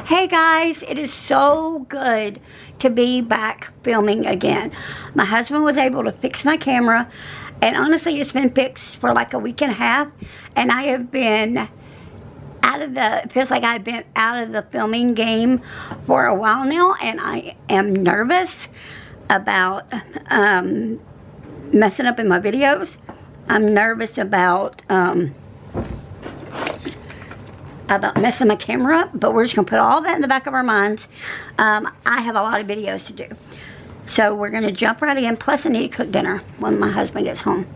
Hey guys, it is so good to be back filming again. My husband was able to fix my camera, and honestly it's been fixed for like a week and a half, and I have been it feels like I've been out of the filming game for a while now, and I am nervous about messing up in my videos. I'm nervous about messing my camera up, but we're just gonna put all that in the back of our minds. I have a lot of videos to do, so we're gonna jump right in. Plus I need to cook dinner when my husband gets home.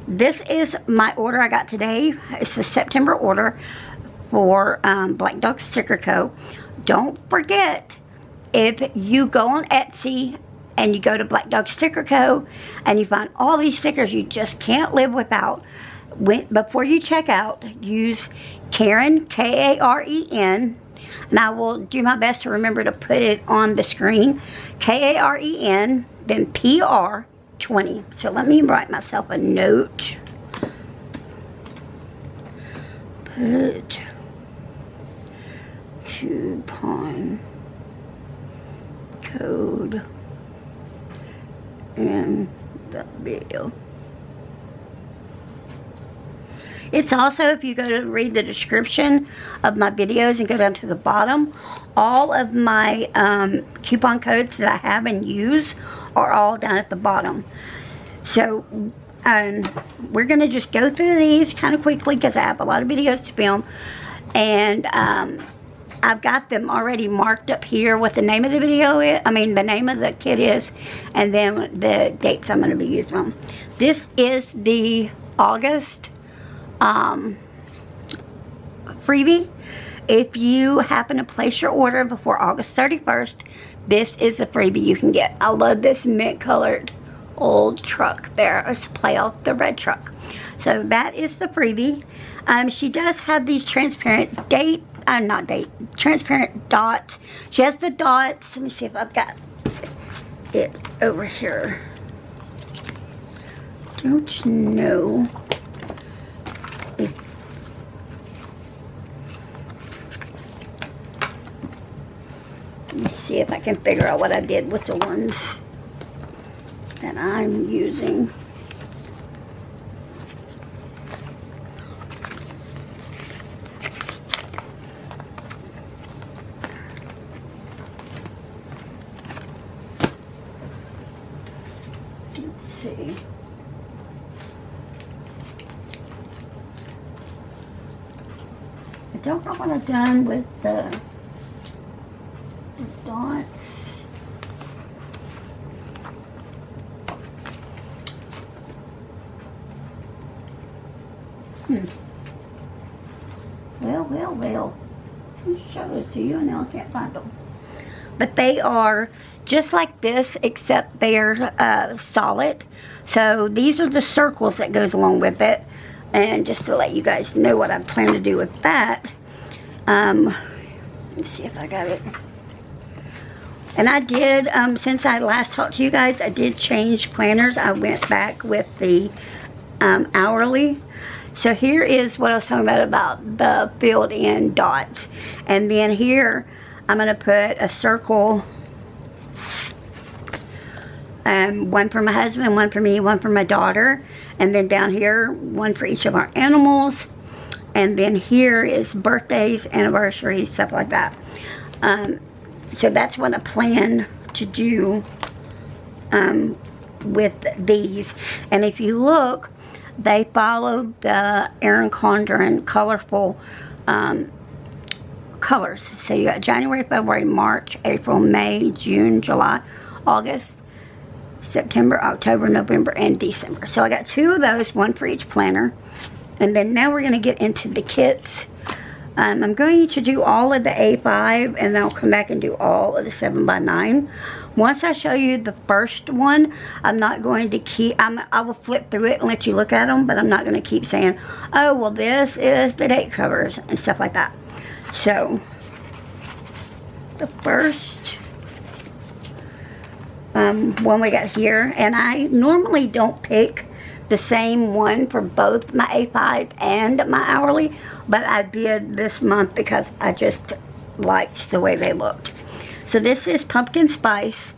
This is my order I got today. It's a September order for Black Dog Sticker Co. Don't forget, if you go on Etsy and you go to Black Dog Sticker Co. and you find all these stickers you just can't live without, before you check out, use Karen, Karen, and I will do my best to remember to put it on the screen, Karen, then PR20. So let me write myself a note. Put coupon code in the bill. It's also, if you go to read the description of my videos and go down to the bottom, all of my coupon codes that I have and use are all down at the bottom. So we're going to just go through these kind of quickly because I have a lot of videos to film. And I've got them already marked up here what the name of the video is, the name of the kit is, and then the dates I'm going to be using them. This is the August freebie. If you happen to place your order before August 31st, this is a freebie you can get. I love this mint colored old truck there. It's a play off the red truck. So that is the freebie. She does have these transparent transparent dots. She has the dots. Let me see if I've got it over here. Don't know. Let me see if I can figure out what I did with the ones that I'm using. Let's see. I don't know what I've done with the dots. Well. Let me show those to you, and now I can't find them. But they are just like this, except they're solid. So these are the circles that goes along with it. And just to let you guys know what I plan to do with that, let me see if I got it. And I did, since I last talked to you guys, I did change planners. I went back with the hourly. So here is what I was talking about the filled in dots. And then here, I'm going to put a circle, one for my husband, one for me, one for my daughter. And then down here, one for each of our animals. And then here is birthdays, anniversaries, stuff like that. So that's what I plan to do with these. And if you look, they followed the Erin Condren colorful colors. So you got January, February, March, April, May, June, July, August, September, October, November, and December. So I got two of those, one for each planner. And then now we're going to get into the kits. I'm going to do all of the A5, and then I'll come back and do all of the 7x9. Once I show you the first one, I'm not going to keep, I will flip through it and let you look at them, but I'm not going to keep saying, oh, well, this is the date covers and stuff like that. So, the first one we got here, and I normally don't pick the same one for both my A5 and my hourly, but I did this month because I just liked the way they looked. So this is pumpkin spice,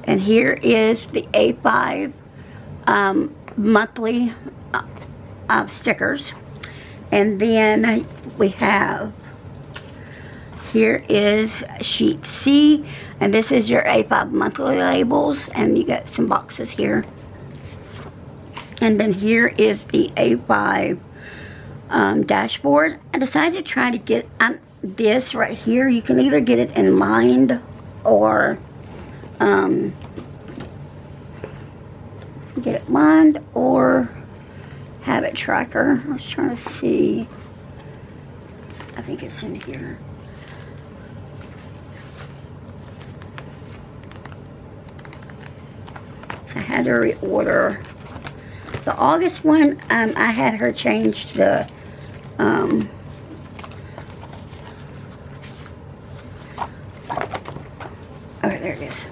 and here is the A5 monthly stickers. And then we have, here is sheet C, and this is your A5 monthly labels, and you got some boxes here. And then here is the A5 dashboard. I decided to try to get this right here. You can either get it in lined or get it lined or habit tracker. I was trying to see. I think it's in here. So I had to reorder the August one. I had her change the oh, there it is.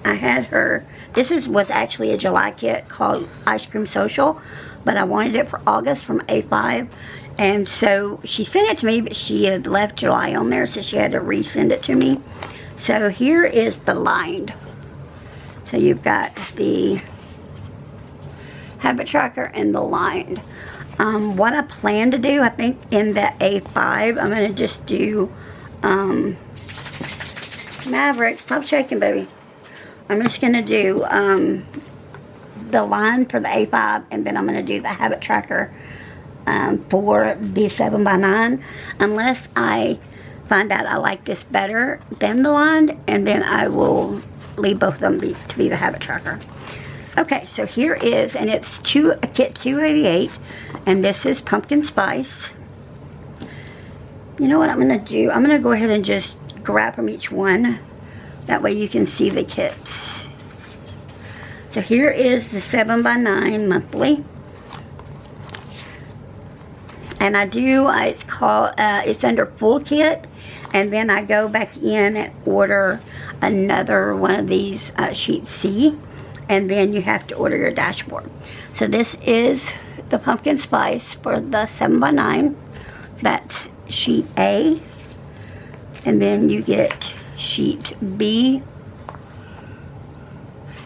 I had her, was actually a July kit called Ice Cream Social, but I wanted it for August from A5, and so she sent it to me, but she had left July on there, so she had to resend it to me. So here is the lined. So you've got the habit tracker and the lined. What I plan to do, I think in the A5, I'm going to just do Maverick, stop shaking, baby. I'm just going to do the line for the A5, and then I'm going to do the habit tracker for the 7x9, unless I find out I like this better than the line, and then I will leave both of them to be the habit tracker. Okay, so here is, and it's a kit 288, and this is pumpkin spice. You know what I'm going to do? I'm going to go ahead and just grab from each one. That way you can see the kits. So here is the 7x9 monthly. And I do, it's called, it's under full kit. And then I go back in and order another one of these sheet C. And then you have to order your dashboard. So this is the pumpkin spice for the 7x9. That's sheet A. And then you get sheet B,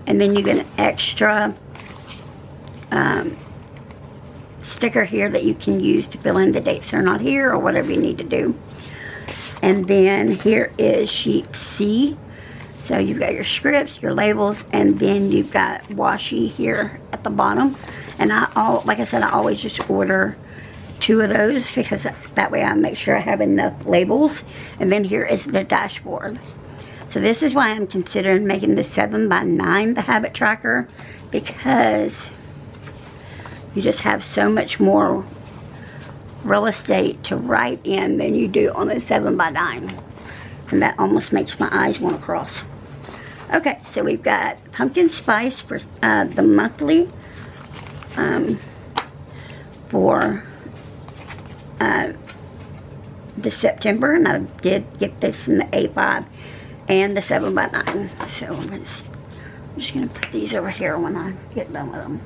and then you get an extra sticker here that you can use to fill in the dates they're not here or whatever you need to do. And then here is sheet C. So you've got your scripts, your labels, and then you've got washi here at the bottom. And like I said, I always just order 2 of those, because that way I make sure I have enough labels. And then here is the dashboard. So this is why I'm considering making the 7x9 the habit tracker, because you just have so much more real estate to write in than you do on the 7x9. And that almost makes my eyes want to cross. Okay, so we've got pumpkin spice for the monthly for the September, and I did get this in the A5 and the 7x9. So I'm just going to put these over here when I get done with them.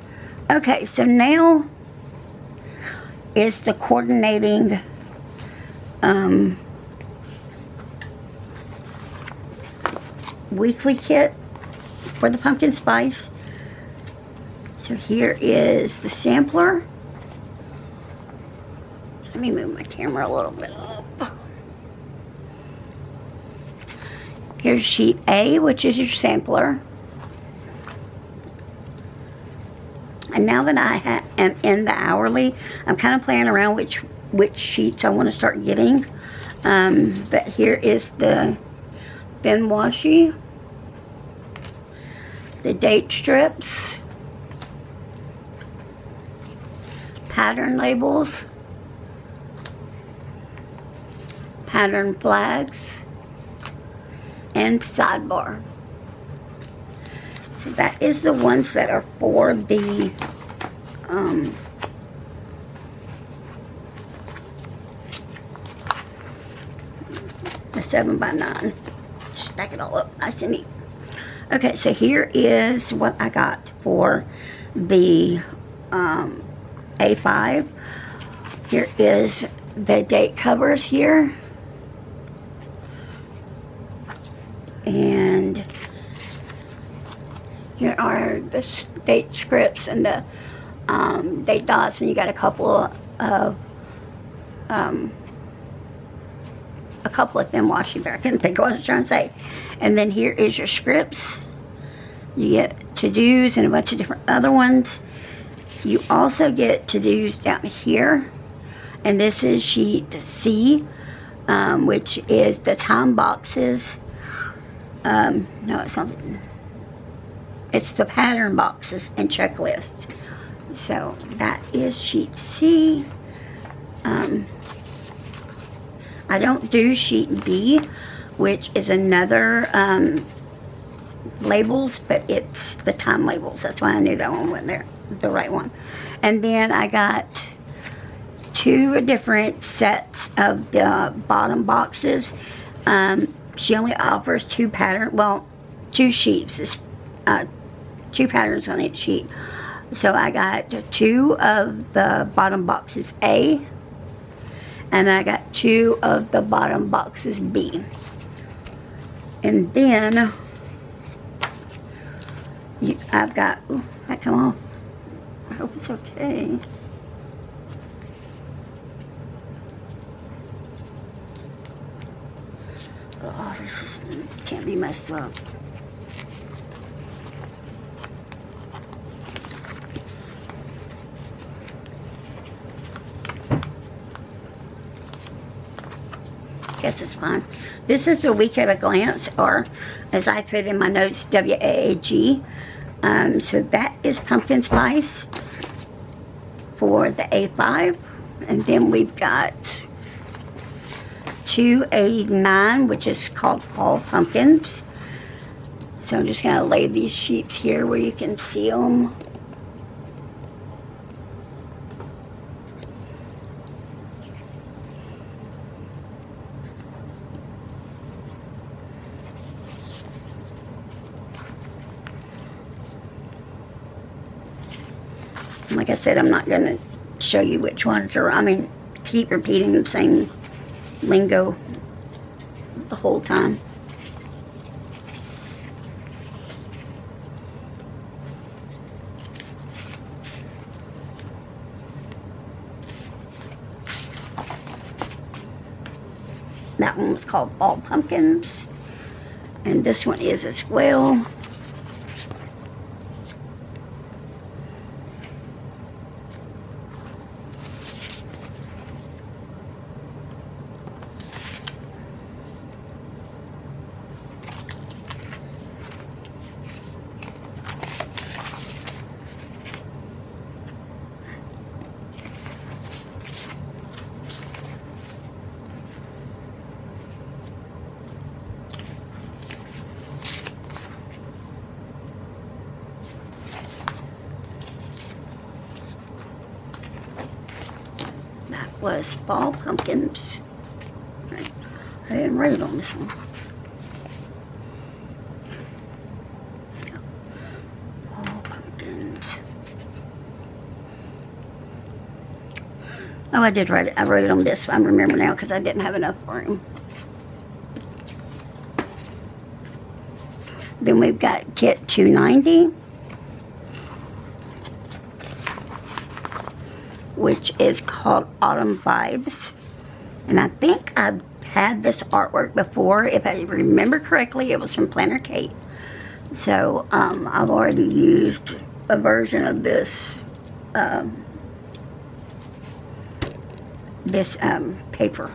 Okay, so now is the coordinating weekly kit for the pumpkin spice. So here is the sampler. Let me move my camera a little bit up. Here's sheet A, which is your sampler. And now that I am in the hourly, I'm kind of playing around which sheets I want to start getting. But here is the bin washi, the date strips, pattern labels, pattern flags, and sidebar. So that is the ones that are for the the 7x9. Stack it all up nice and neat. Okay, so here is what I got for the A5. Here is the date covers here. And here are the date scripts and the date dots, and you got a couple of thin washi there. I couldn't think of what I was trying to say. And then here is your scripts. You get to-dos and a bunch of different other ones. You also get to-dos down here. And this is sheet C, which is the time boxes. No, it's not. It's the pattern boxes and checklists. So that is sheet C. I don't do sheet B, which is another labels, but it's the time labels. That's why I knew that one wasn't there, the right one. And then I got 2 different sets of the bottom boxes. She only offers 2 sheets. It's, 2 patterns on each sheet. So I got 2 of the bottom boxes A, and I got 2 of the bottom boxes B. And then I've got, ooh, that come off. I hope it's okay. Oh, this can't be messed up. Guess it's fine. This is the week at a glance, or as I put in my notes, WAAG. So that is pumpkin spice for the A5. And then we've got 289, which is called fall pumpkins. So I'm just going to lay these sheets here where you can see them. Like I said, I'm not going to show you which ones are, keep repeating the same lingo the whole time. That one was called Fall Pumpkins, and this one is as well. Was Fall Pumpkins. I didn't write it on this one. Fall Pumpkins. Oh, I did write it. I wrote it on this. I remember now because I didn't have enough room. Then we've got kit 290. Which is called Autumn Vibes. And I think I've had this artwork before. If I remember correctly, it was from Planner Kate. So I've already used a version of this paper.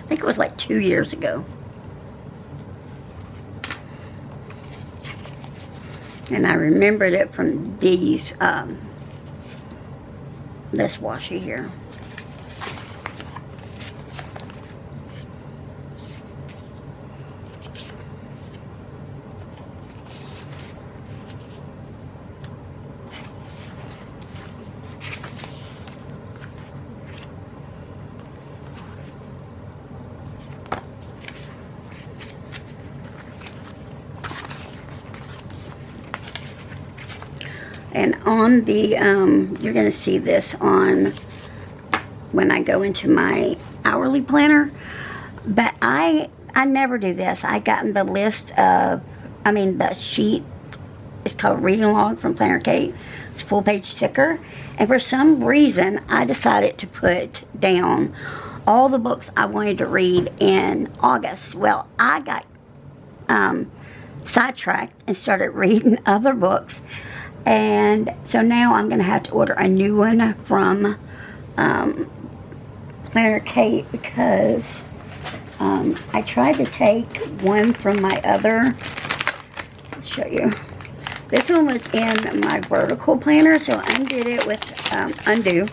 I think it was like 2 years ago. And I remembered it from these, this washi here. And on the, you're going to see this on when I go into my hourly planner. But I never do this. I gotten the list of, the sheet. It's called Reading Log from Planner Kate. It's a full page sticker. And for some reason, I decided to put down all the books I wanted to read in August. Well, I got sidetracked and started reading other books. And so now I'm going to have to order a new one from Planner Kate because I tried to take one from my other. I'll show you. This one was in my vertical planner, so I undid it with undo.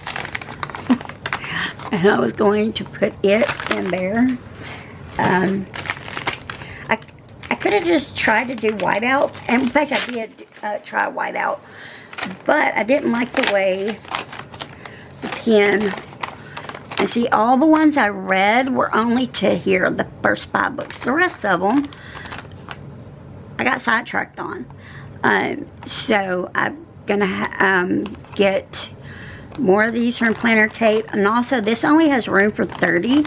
And I was going to put it in there. I could have just tried to do whiteout. And in fact, I did try whiteout. But I didn't like the way the pen. And see, all the ones I read were only to here, the first 5 books. The rest of them, I got sidetracked on. So I'm going to get more of these from Planner Kate. And also, this only has room for 30.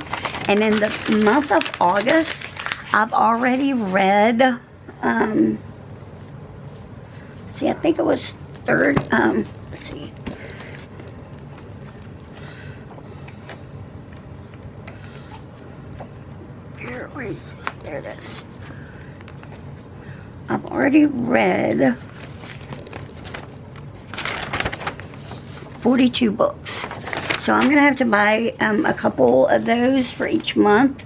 And in the month of August, I've already read, see, I think it was let's see. There it is. I've already read 42 books. So I'm going to have to buy a couple of those for each month.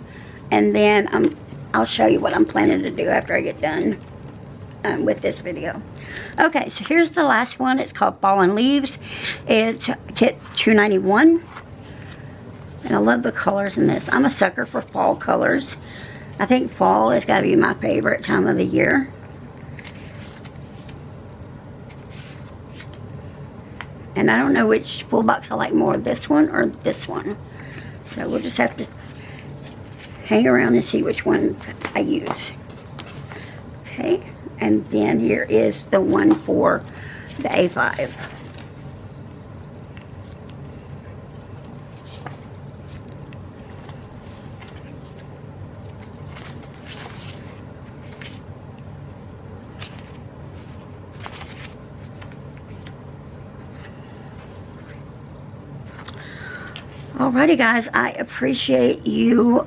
And then I'll show you what I'm planning to do after I get done with this video. Okay, so here's the last one. It's called Fallen Leaves. It's kit 291. And I love the colors in this. I'm a sucker for fall colors. I think fall has got to be my favorite time of the year. And I don't know which full box I like more, this one or this one. So we'll just have to hang around and see which one I use. Okay, and then here is the one for the A5. Alrighty guys, I appreciate you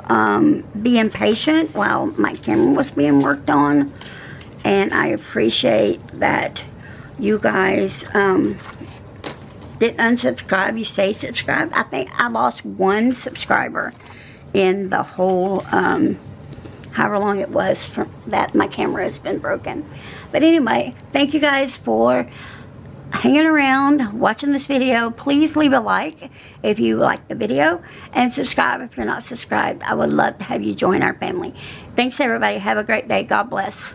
being patient while my camera was being worked on, and I appreciate that you guys didn't unsubscribe, you stayed subscribed. I think I lost 1 subscriber in the whole however long it was from that my camera has been broken. But anyway, thank you guys for hanging around, watching this video. Please leave a like if you like the video, and subscribe if you're not subscribed. I would love to have you join our family. Thanks everybody. Have a great day. God bless.